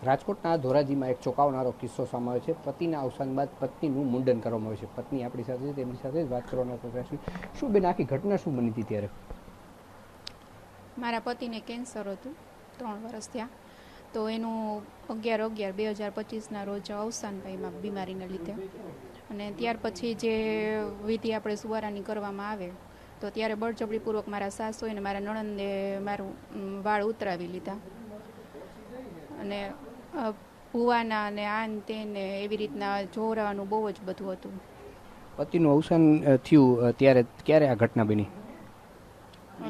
રાજકોટના ધોરાજીમાં એક ચોંકાવનારો કિસ્સો સામે આવ્યો છે. પતિના અવસાન બાદ પત્નીનું મુંડન કરવામાં આવ્યું છે. પત્ની આપણી સાથે છે, તેમની સાથે જ વાત કરવાનો પ્રયાસ છે. શું બેન આખી ઘટના શું બની હતી ત્યારે? મારા પતિને કેન્સર હતું 3 વર્ષ થયા, તો એનું 11/11/2025ના રોજ અવસાન પામ્યા બીમારીને લીધે. અને ત્યાર પછી જે વિધિ આપણે સુવારાની કરવામાં આવે તો ત્યારે બળજબરીપૂર્વક મારા સાસુ અને મારા નણંદે મારું વાળ ઉતરાવી લીધા. અને ભુવાના અને આન તેને એવી રીતના જોરાવાનું બહુ જ બધું હતું. પતિનું અવસાન થયું ત્યારે ક્યારે આ ઘટના બની?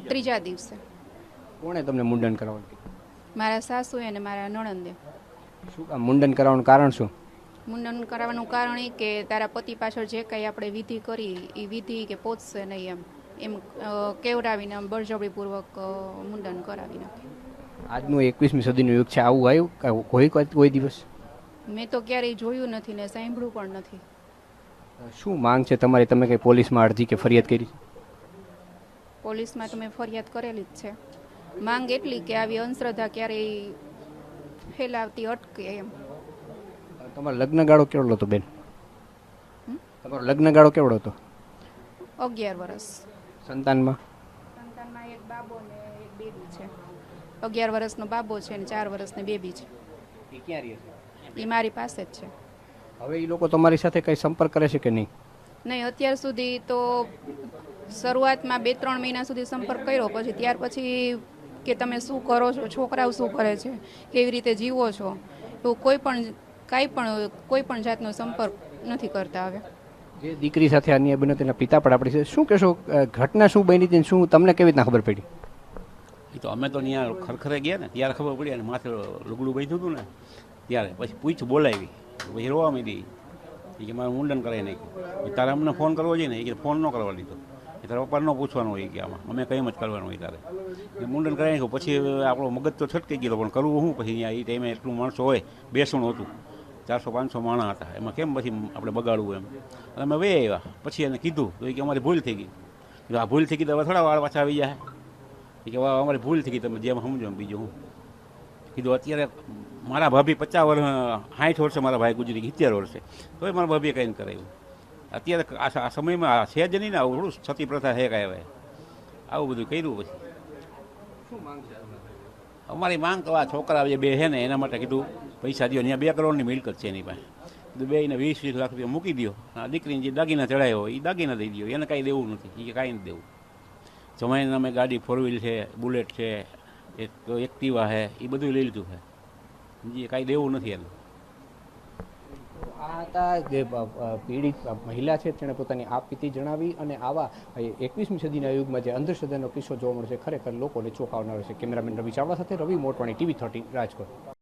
3જા દિવસે. કોણે તમને મુંડન કરાવવાનું કીધું? મારા સાસુ અને મારા નણંદે. શું કામ મુંડન કરાવવાનું કારણ શું? મુંડન કરાવવાનું કારણ એ કે તારા પતિ પાછળ જે કંઈ આપણે વિધિ કરી એ વિધિ કે પહોંચશે નહીં એમ કેવડાવીને બળજબરીપૂર્વક મુંડન કરાવી નાખ્યું. આજનું 21મી સદીનું યુગ છે, આવું આવ્યું કોઈ દિવસ? મેં તો ક્યારેય જોયું નથી ને સાંભળ્યું પણ નથી. શું માંગ છે તમારી? તમે કઈ પોલીસમાં અરજી કે ફરિયાદ કરી? પોલીસમાં તો મેં ફરિયાદ કરેલી જ છે. માંગ એટલી કે આવી અંધશ્રદ્ધા ક્યારેય ફેલાવતી અટકે એમ. તમારો લગ્નગાળો કેવડો હતો બેન? તમારો લગ્નગાળો કેવડો હતો? 11 વર્ષ. સંતાનમાં? સંતાનમાં એક બાબો ને એક બેબી છે. 11 વર્ષનો બાબો છે અને 4 વર્ષની બેબી છે. એ ક્યાં રહે છે? એ મારી પાસે જ છે. હવે એ લોકો તમારી સાથે કઈ સંપર્ક કરે છે કે નહીં? નહીં, અત્યાર સુધી તો શરૂઆતમાં 2-3 મહિના સુધી સંપર્ક કર્યો, પછી ત્યાર પછી કે તમે શું કરો છો, છોકરાઓ શું કરે છે, કેવી રીતે જીવો છો, એવું કોઈ પણ જાતનો સંપર્ક નથી કરતા. હવે જે દીકરી સાથે અન્ય બન્યો તેના પિતા પણ આપણી છે, શું કહેશો? ઘટના શું બની હતી? શું તમને કેવી રીતના ખબર પડી? એ તો અમે તો ત્યાં ખરખરે ગયા ને ત્યારે ખબર પડી, અને માથે લુગડું બાંધ્યું હતું ને ત્યારે પછી પૂછ બોલાવી, પછી રોવા માંડી. એ કે મારું મુંડન કરાવી નાખ્યું. તારે અમને ફોન કરવો જોઈએ ને? એ કે ફોન ન કરવા દીધો. એ તારા પપ્પાને ન પૂછવાનું હોય કે આમાં અમે કંઈ જ કરવાનું હોય તારે. મુંડન કરાવી નાખ્યું. પછી આપણો મગજ તો છટકી ગયો, પણ કરવું શું? પછી અહીંયા એ ટાઈમે એટલું માણસો હોય, બેસણું હતું, 400-500 માણસ હતા, એમાં કેમ પછી આપણે બગાડવું એમ. અને અમે વે આવ્યા. પછી એને કીધું તો એ કે અમારી ભૂલ થઈ ગઈ. આ ભૂલ થઈ ગઈ તો હવે થોડા વાળ પાછા આવી જાય. એ કે અમારી ભૂલ થઈ ગઈ, તમે જેમ સમજો બીજું હું કીધું. અત્યારે મારા ભાભી 50 વર્ષ 60 વર્ષે મારા ભાઈ ગુજરી 70 વર્ષે, તોય મારા ભાભીએ કંઈ કરાવ્યું. અત્યારે આ સમયમાં છે જ નહીં ને આવું થોડું સતી પ્રથા છે કાંઈ. હવે આવું બધું કર્યું. પછી શું માંગ છે અમારી માંગ તો આ છોકરા જે બે છે ને એના માટે કીધું પૈસા દો. ત્યાં 2 કરોડની મિલકત છે એની પાસે. કીધું બેને 20-20 લાખ રૂપિયા મૂકી દો. આ દીકરીને જે દાગીના ચડાવ્યો હોય એ દાગીના દઈ દો. એને કાંઈ દેવું નથી, એ કાંઈ નથી દેવું. જમાઈને અમે ગાડી 4 વ્હીલ છે, બુલેટ છે, એક એક્ટિવા છે, એ બધું લઈ લીધું છે. જે કાંઈ દેવું નથી એને. આ હતા જે પીડિત મહિલા છે, તેણે પોતાની આપવીતી જણાવી. અને આવા 21મી સદીના યુગમાં જે અંધશ્રદ્ધાનો કિસ્સો જોવા મળે છે, ખરેખર લોકોને ચોંકાવનારો છે. કેમેરામેન રવિ ચાવડા સાથે રવિ મોટવાણી, TV 13 રાજકોટ.